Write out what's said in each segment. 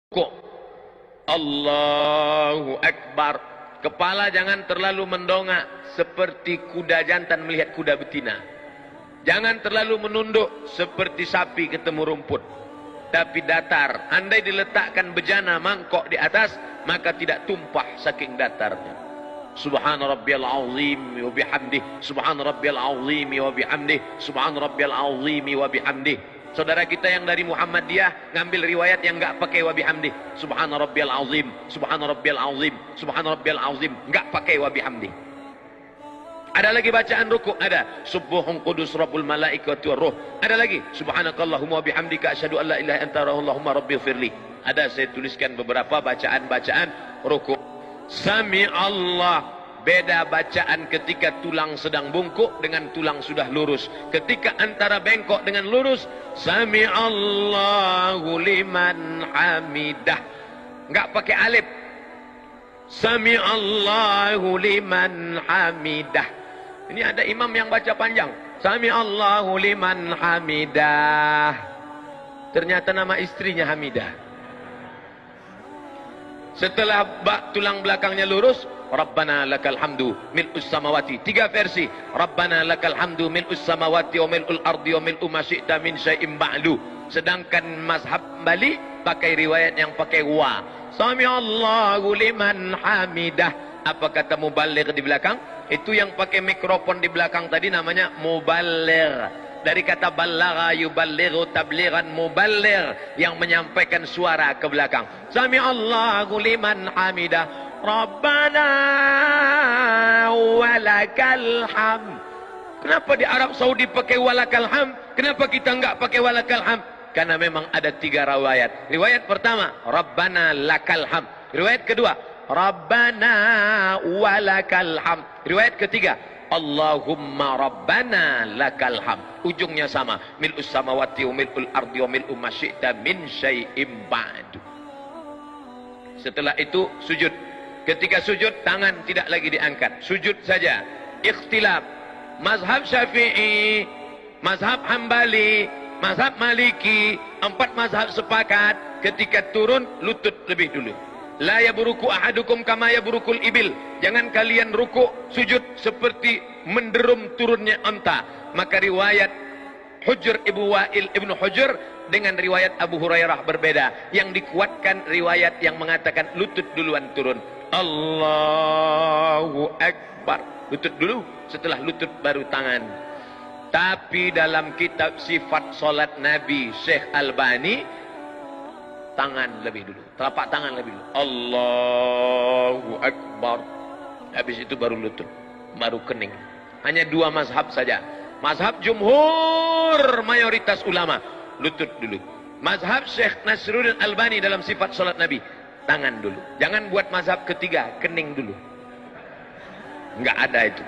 Kok Allahu Akbar, kepala jangan terlalu mendongak seperti kuda jantan melihat kuda betina. Jangan terlalu menunduk seperti sapi ketemu rumput, tapi datar. Andai diletakkan bejana mangkok di atas, maka tidak tumpah saking datarnya. Subhana rabbiyal azim wa bihamdih, subhana rabbiyal azim wa bihamdih, subhana rabbiyal azim wa bihamdih. Saudara kita yang dari Muhammadiyah ngambil riwayat yang enggak pakai wa bihamdih. Subhana rabbiyal azim, subhana rabbiyal azim, subhana rabbiyal azim, enggak pakai wa bihamdih. Ada lagi bacaan rukuk, ada subuhun qudus rabbul malaikati war ruh. Ada lagi subhanakallahumma wa bihamdika asyhadu an la ilaha illa anta allahumma rabbighfirli. Ada saya tuliskan beberapa bacaan-bacaan rukuk. Sami Allah. Beda bacaan ketika tulang sedang bungkuk dengan tulang sudah lurus. Ketika antara bengkok dengan lurus, Sami Allahu liman hamidah. Enggak pakai alif. Sami Allahu liman hamidah. Ini ada imam yang baca panjang. Sami Allahu liman hamidah. Ternyata nama istrinya Hamidah. Setelah tulang belakangnya lurus, Rabbana lakal hamdu mil'us samawati. 3 versi. Rabbana lakal hamdu mil'us samawati wa mil'ul ardi wa mil'u ma syi'ta min syai'im ba'du. Sedangkan mazhab Bali pakai riwayat yang pakai wa. Sami Allahu liman hamidah. Apa kata mubaligh di belakang? Itu yang pakai mikrofon di belakang tadi namanya mubaligh. Dari kata balagha yuballighu tablighan, mubaligh yang menyampaikan suara ke belakang. Sami Allahu liman hamidah. Rabbana walakal hamd. Kenapa di Arab Saudi pakai walakal hamd? Kenapa kita enggak pakai walakal hamd? Karena memang ada 3 riwayat. Riwayat pertama, Rabbana lakal hamd. Riwayat kedua, Rabbana walakal hamd. Riwayat ketiga, Allahumma Rabbana lakal hamd. Ujungnya sama, mil'us samawati wa mil'ul ardi wa mil'u ma syi'ta min syai'im ba'du. Setelah itu sujud. Ketika sujud, tangan tidak lagi diangkat. Sujud saja. Ikhtilaf. Mazhab Syafi'i, mazhab Hambali, mazhab Maliki, 4 mazhab sepakat. Ketika turun, lutut lebih dulu. La yabruku ahadukum kama yabrukul ibil. Jangan kalian rukuk, sujud seperti menderum turunnya unta. Maka riwayat Hujr Ibu Wa'il Ibnu Hujr dengan riwayat Abu Hurairah berbeda. Yang dikuatkan riwayat yang mengatakan lutut duluan turun. Allahu Akbar. Lutut dulu, setelah lutut baru tangan. Tapi dalam kitab sifat solat Nabi Syekh Albani, tangan lebih dulu, telapak tangan lebih dulu. Allahu Akbar. Habis itu baru lutut, baru kening. Hanya 2 mazhab saja. Mazhab jumhur mayoritas ulama, lutut dulu. Mazhab Syekh Nasruddin Albani dalam sifat solat Nabi, tangan dulu. Jangan buat mazhab ketiga, kening dulu. Enggak ada itu.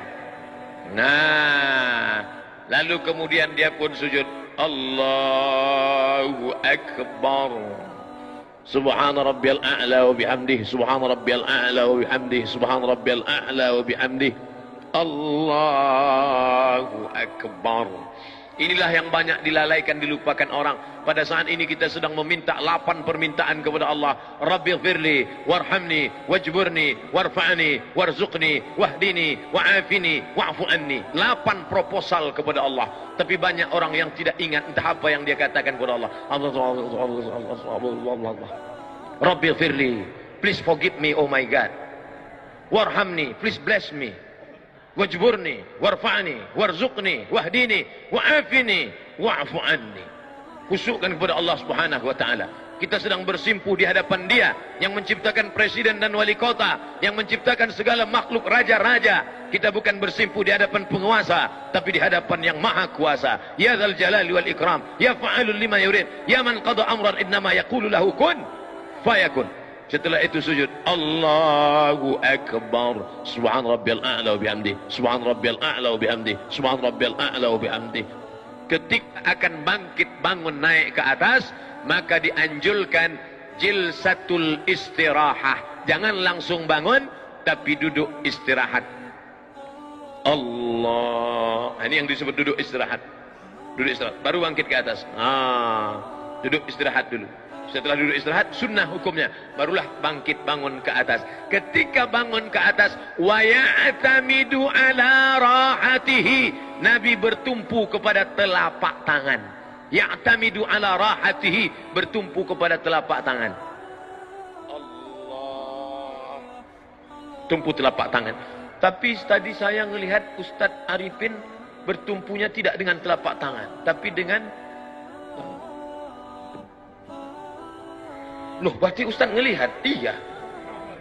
Nah, lalu kemudian dia pun sujud. Allahu Akbar. Subhana rabbiyal a'la wa bihamdih, subhana rabbiyal a'la wa bihamdih, subhana rabbiyal a'la wa bihamdih. Allahu Akbar. Inilah yang banyak dilalaikan, dilupakan orang. Pada saat ini kita sedang meminta 8 permintaan kepada Allah. Rabbighfirli warhamni wajburni warfa'ni warzuqni wahdini wa'afini wa'fu anni. 8 proposal kepada Allah. Tapi banyak orang yang tidak ingat entah apa yang dia katakan kepada Allah. Rabbighfirli, please forgive me, oh my God. Warhamni, please bless me. Wajburni, warfa'ni, warzuqni, wahdini, wa'afini, wa'fu anni. Khusyukkan kepada Allah Subhanahu wa taala. Kita sedang bersimpuh di hadapan Dia yang menciptakan presiden dan wali kota, yang menciptakan segala makhluk raja-raja. Kita bukan bersimpuh di hadapan penguasa, tapi di hadapan yang maha kuasa. Ya dzal jalali wal ikram, ya fa'alul lima yurid, ya man qada amran innama yaqulu lahu kun fayakun. Setelah itu sujud. Allahu Akbar. Subhan rabbiyal a'la wa bihamdih, subhan rabbiyal a'la wa bihamdih, subhan rabbiyal a'la wa bihamdih. Ketika akan bangkit bangun naik ke atas, maka dianjurkan jilsatul istirahah. Jangan langsung bangun, tapi duduk istirahat. Allah. Ini yang disebut duduk istirahat. Duduk istirahat, baru bangkit ke atas. Duduk istirahat dulu. Setelah duduk istirahat, sunnah hukumnya. Barulah bangkit bangun ke atas. Ketika bangun ke atas, wa ya'tamidu ala rahatihi. Nabi bertumpu kepada telapak tangan. Ya'tamidu ala rahatihi, bertumpu kepada telapak tangan. Allah. Tumpu telapak tangan. Tapi tadi saya melihat Ustadz Arifin bertumpunya tidak dengan telapak tangan, tapi dengan... Loh, berarti Ustadz ngelihat? Iya.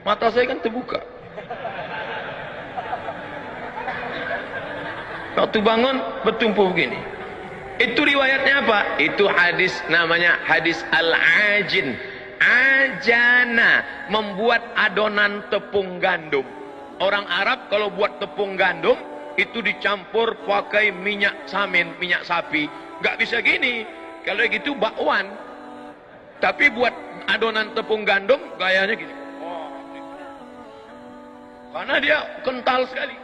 Mata saya kan terbuka. Waktu bangun bertumpu begini. Itu riwayatnya apa? Itu hadis, namanya hadis al-ajin. Ajana, membuat adonan tepung gandum. Orang Arab kalau buat tepung gandum itu dicampur pakai minyak samin, minyak sapi. Gak bisa gini. Kalau gitu bakwan. Tapi buat adonan tepung gandum gayanya gini. Karena dia kental sekali.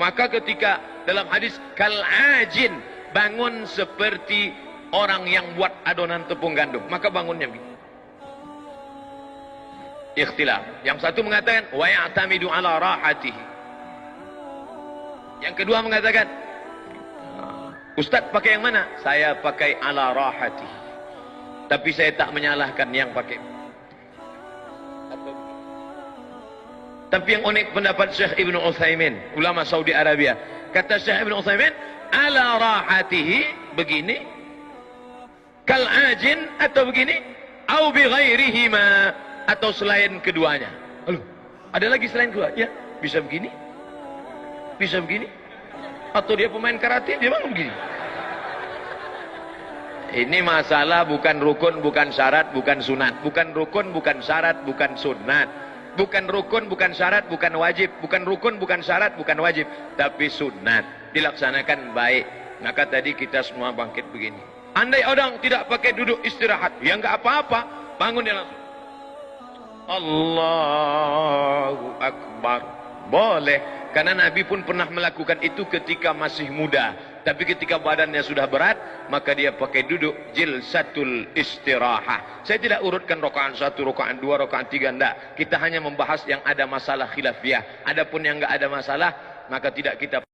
Maka ketika dalam hadis kal-ajin, bangun seperti orang yang buat adonan tepung gandum, maka bangunnya begini. Ikhtilaf. Yang satu mengatakan wa ya'tamidu ala rahatihi. Yang kedua mengatakan, Ustaz pakai yang mana? Saya pakai ala rahatihi. Tapi saya tak menyalahkan yang pakai. Tapi yang unik pendapat Syekh Ibn Utsaimin, ulama Saudi Arabia. Kata Syekh Ibn Utsaimin, ala rahatihi, begini, kal ajin, atau begini, au bi ghairihima, atau selain keduanya. Halo, ada lagi selain kedua? Ya, bisa begini, bisa begini, atau dia pemain karate, dia bangun begini. Ini masalah bukan rukun, bukan syarat, bukan sunat. Bukan rukun, bukan syarat, bukan sunat. Bukan rukun, bukan syarat, bukan wajib. Bukan rukun, bukan syarat, bukan wajib. Tapi sunat. Dilaksanakan baik. Maka tadi kita semua bangkit begini. Andai orang tidak pakai duduk istirahat, ya enggak apa-apa. Bangun dia langsung. Allahu Akbar. Boleh. Karena Nabi pun pernah melakukan itu ketika masih muda. Tapi ketika badannya sudah berat, maka dia pakai duduk jilsatul istirahah. Saya tidak urutkan rakaat 1, rakaat 2, rakaat 3, enggak. Kita hanya membahas yang ada masalah khilafiyah. Adapun yang enggak ada masalah, maka tidak kita